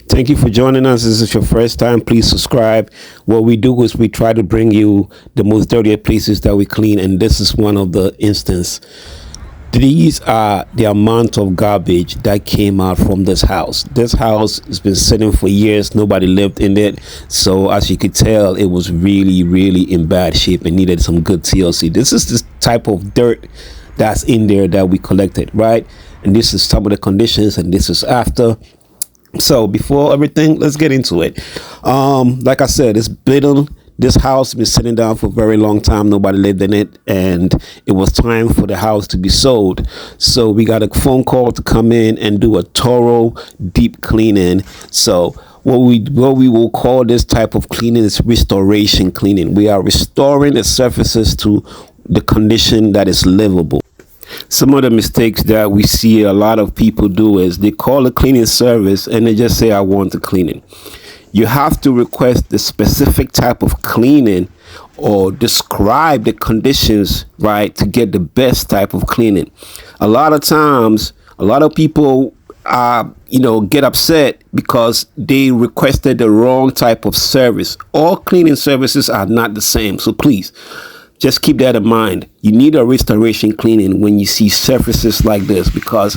Thank you for joining us. This is your first time. Please subscribe. What we do is we try to bring you the most dirty places that we clean, and this is one of the instances. These are the amount of garbage that came out from this house. This house has been sitting for years. Nobody lived in it. So as you could tell, it was really in bad shape and needed some good TLC. This is the type of dirt that's in there that we collected, right? And this is some of the conditions, and this is after. So before everything, let's get into it. Like I said, this house has been sitting down for a very long time. Nobody lived in it, and it was time for the house to be sold. So we got a phone call to come in and do a thorough deep cleaning. So what we will call this type of cleaning is restoration cleaning. We are restoring the surfaces to the condition that is livable. Some of the mistakes that we see a lot of people do is they call a cleaning service and they just say, I want the cleaning. You have to request the specific type of cleaning or describe the conditions, right, to get the best type of cleaning. A lot of times, a lot of people get upset because they requested the wrong type of service. All cleaning services are not the same. So please, just keep that in mind. You need a restoration cleaning when you see surfaces like this, because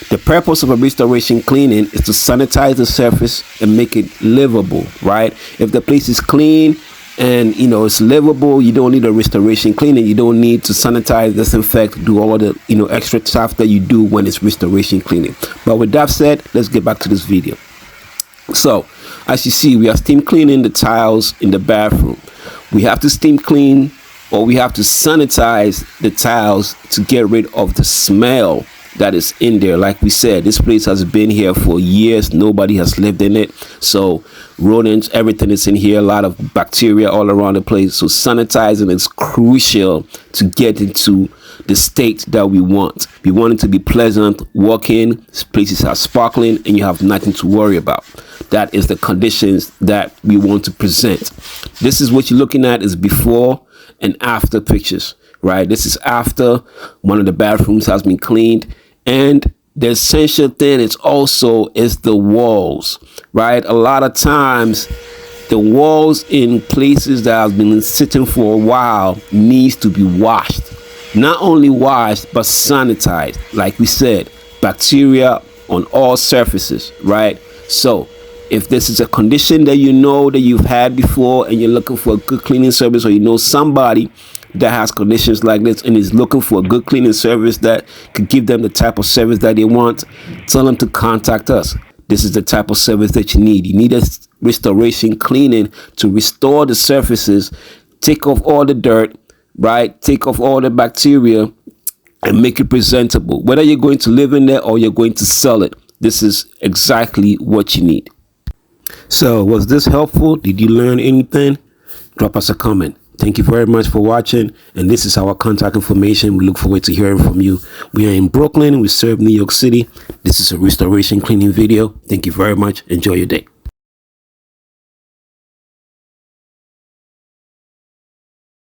the purpose of a restoration cleaning is to sanitize the surface and make it livable, right? If the place is clean and it's livable, you don't need a restoration cleaning. You don't need to sanitize, disinfect, do all the extra stuff that you do when it's restoration cleaning. But with that said, let's get back to this video. So as you see, we are steam cleaning the tiles in the bathroom. We have to steam clean, or we have to sanitize the tiles to get rid of the smell that is in there. Like we said, this place has been here for years. Nobody has lived in it. So rodents, everything is in here, a lot of bacteria all around the place. So sanitizing is crucial to get into the state that we want. We want it to be pleasant, walk-in, places are sparkling, and you have nothing to worry about. That is the conditions that we want to present. This is what you're looking at, is before and after pictures, right? This is after one of the bathrooms has been cleaned. And the essential thing is the walls, right? A lot of times the walls in places that have been sitting for a while needs to be washed. Not only washed, but sanitized. Like we said, bacteria on all surfaces, right? So if this is a condition that that you've had before and you're looking for a good cleaning service, or somebody that has conditions like this and is looking for a good cleaning service that could give them the type of service that they want, tell them to contact us. This is the type of service that you need. You need a restoration cleaning to restore the surfaces, take off all the dirt, right? Take off all the bacteria and make it presentable. Whether you're going to live in there or you're going to sell it, this is exactly what you need. So was this helpful? Did you learn anything? Drop us a comment. Thank you very much for watching, and this is our contact information. We look forward to hearing from you. We are in Brooklyn. We serve New York City. This is a restoration cleaning video. Thank you very much. Enjoy your day.